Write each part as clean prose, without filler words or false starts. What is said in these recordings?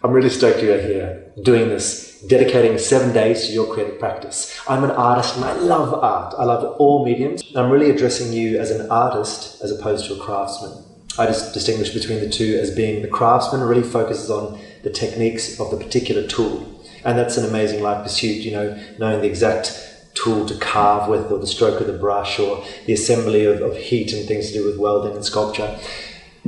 I'm really stoked you're here doing this, dedicating 7 days to your creative practice. I'm an artist and I love art. I love all mediums. I'm really addressing you as an artist as opposed to a craftsman. I just distinguish between the two as being the craftsman really focuses on the techniques of the particular tool. And that's an amazing life pursuit, knowing the exact tool to carve with, or the stroke of the brush, or the assembly of heat and things to do with welding and sculpture.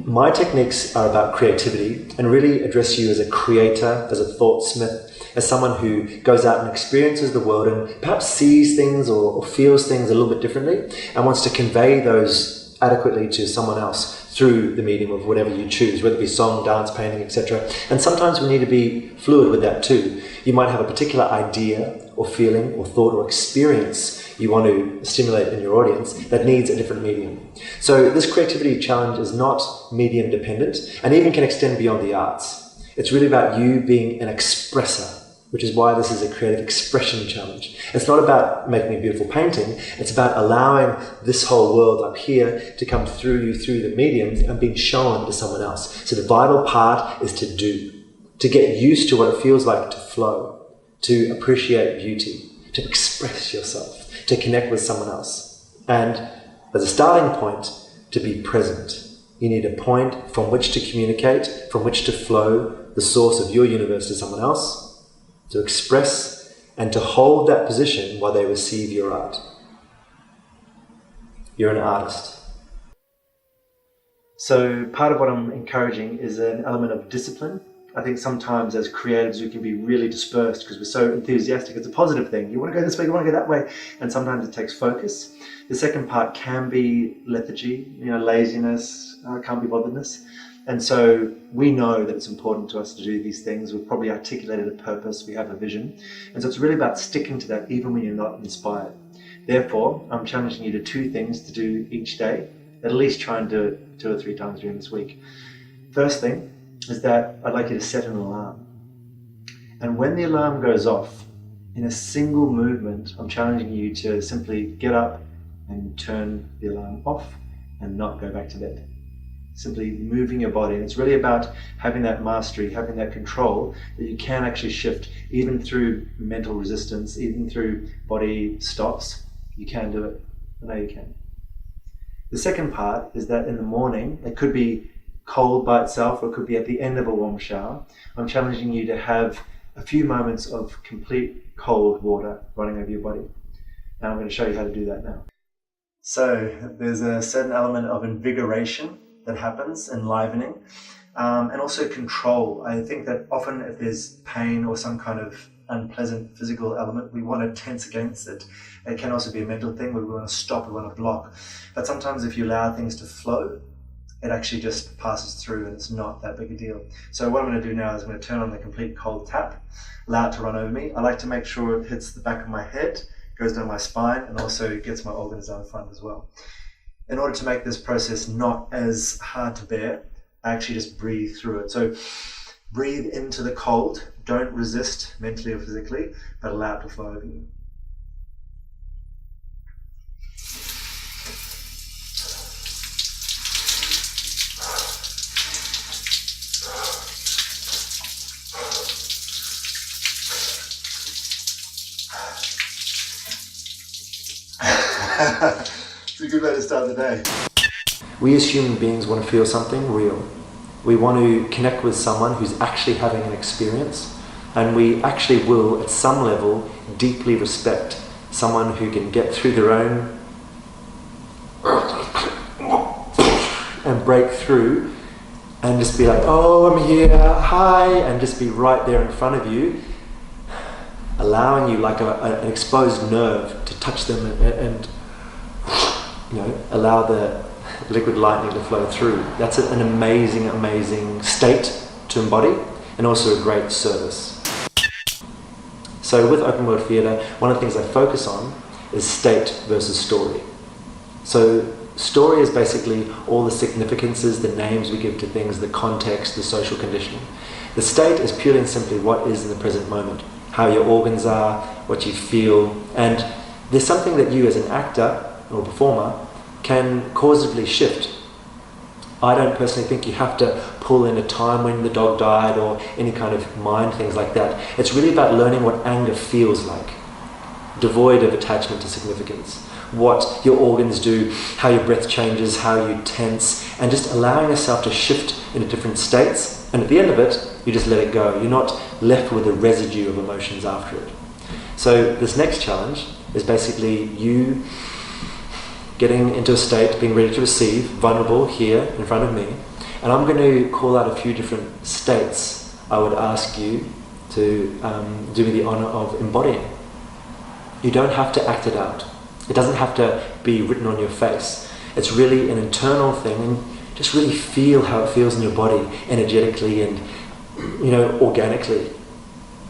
My techniques are about creativity and really address you as a creator, as a thought-smith, as someone who goes out and experiences the world and perhaps sees things or feels things a little bit differently and wants to convey those adequately to someone else through the medium of whatever you choose, whether it be song, dance, painting, etc. And sometimes we need to be fluid with that too. You might have a particular idea or feeling or thought or experience you want to stimulate in your audience that needs a different medium. So this creativity challenge is not medium dependent and even can extend beyond the arts. It's really about you being an expresser, which is why this is a creative expression challenge. It's not about making a beautiful painting, it's about allowing this whole world up here to come through you through the mediums and being shown to someone else. So the vital part is to do, to get used to what it feels like to flow, to appreciate beauty, to express yourself, to connect with someone else. And as a starting point, to be present. You need a point from which to communicate, from which to flow the source of your universe to someone else, to express and to hold that position while they receive your art. You're an artist. So part of what I'm encouraging is an element of discipline. I think sometimes as creatives we can be really dispersed because we're so enthusiastic. It's a positive thing. You want to go this way, you want to go that way. And sometimes it takes focus. The second part can be lethargy, laziness, can't be botheredness. And so we know that it's important to us to do these things. We've probably articulated a purpose, we have a vision. And so it's really about sticking to that even when you're not inspired. Therefore, I'm challenging you to 2 things to do each day. At least try and do it 2 or 3 times during this week. First thing is that I'd like you to set an alarm. And when the alarm goes off, in a single movement, I'm challenging you to simply get up and turn the alarm off and not go back to bed. Simply moving your body. And it's really about having that mastery, having that control that you can actually shift even through mental resistance, even through body stops. You can do it. I know you can. The second part is that in the morning, it could be cold by itself or it could be at the end of a warm shower. I'm challenging you to have a few moments of complete cold water running over your body. And I'm going to show you how to do that now. So there's a certain element of invigoration that happens, enlivening, and also control. I think that often if there's pain or some kind of unpleasant physical element, we want to tense against it. It can also be a mental thing where we want to stop, we want to block. But sometimes if you allow things to flow, it actually just passes through and it's not that big a deal. So what I'm going to do now is I'm going to turn on the complete cold tap, allow it to run over me. I like to make sure it hits the back of my head, goes down my spine, and also gets my organs down the front as well. In order to make this process not as hard to bear, I actually just breathe through it. So breathe into the cold, don't resist mentally or physically, but allow it to flow over you. It's a good way to start the day. We as human beings want to feel something real. We want to connect with someone who's actually having an experience, and we actually will, at some level, deeply respect someone who can get through their own and break through and just be like, oh, I'm here, hi, and just be right there in front of you, allowing you like an exposed nerve to touch them and allow the liquid lightning to flow through. That's an amazing, amazing state to embody, and also a great service. So with open world theatre, one of the things I focus on is state versus story. So story is basically all the significances, the names we give to things, the context, the social conditioning. The state is purely and simply what is in the present moment, how your organs are, what you feel, and there's something that you as an actor or performer can causally shift. I don't personally think you have to pull in a time when the dog died or any kind of mind things like that. It's really about learning what anger feels like, devoid of attachment to significance. What your organs do, how your breath changes, how you tense, and just allowing yourself to shift into different states. And at the end of it, you just let it go. You're not left with a residue of emotions after it. So this next challenge is basically you getting into a state, being ready to receive, vulnerable here in front of me. And I'm going to call out a few different states I would ask you to do me the honor of embodying. You don't have to act it out. It doesn't have to be written on your face. It's really an internal thing, and just really feel how it feels in your body, energetically and organically.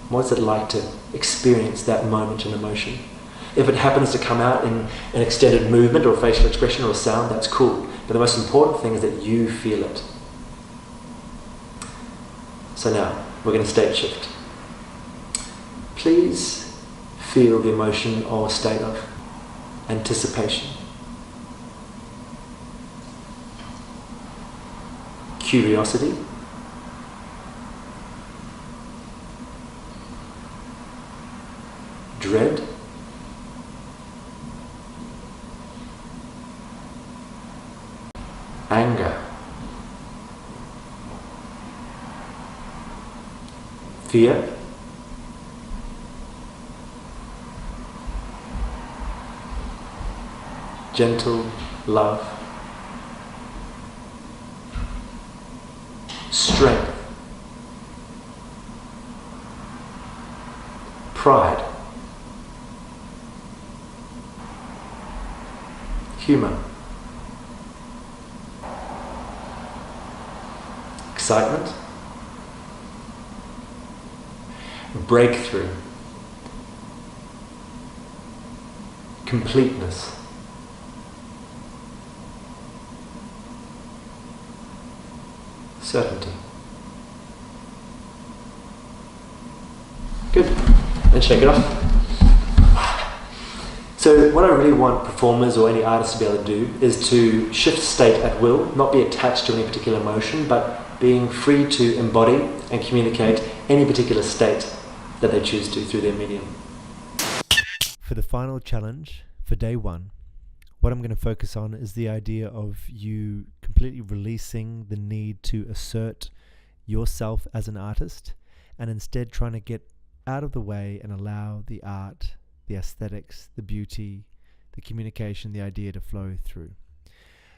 What's it like to experience that moment and emotion? If it happens to come out in an extended movement or facial expression or sound, that's cool. But the most important thing is that you feel it. So now, we're going to state shift. Please feel the emotion or state of anticipation, curiosity, dread, anger, fear, gentle love, strength, pride, humor, excitement, breakthrough, completeness, certainty. Good. And shake it off. So what I really want performers or any artists to be able to do is to shift state at will, not be attached to any particular emotion, but being free to embody and communicate any particular state that they choose to through their medium. For the final challenge for day one, what I'm going to focus on is the idea of you completely releasing the need to assert yourself as an artist and instead trying to get out of the way and allow the art, the aesthetics, the beauty, the communication, the idea to flow through.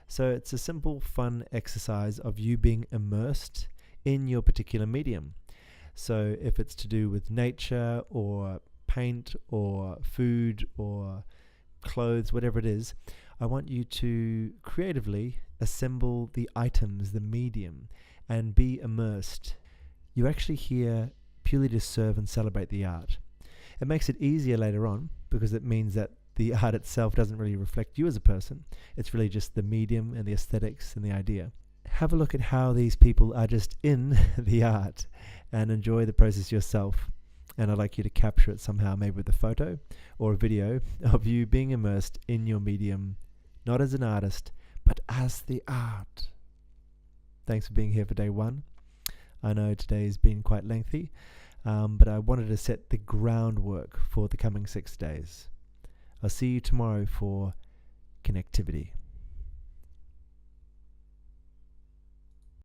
So it's a simple, fun exercise of you being immersed in your particular medium. So if it's to do with nature or paint or food or clothes, whatever it is, I want you to creatively assemble the items, the medium, and be immersed. You're actually here purely to serve and celebrate the art. It makes it easier later on because it means that the art itself doesn't really reflect you as a person. It's really just the medium and the aesthetics and the idea. Have a look at how these people are just in the art and enjoy the process yourself. And I'd like you to capture it somehow, maybe with a photo or a video of you being immersed in your medium, not as an artist, but as the art. Thanks for being here for day one. I know today's been quite lengthy, but I wanted to set the groundwork for the coming 6 days. I'll see you tomorrow for connectivity.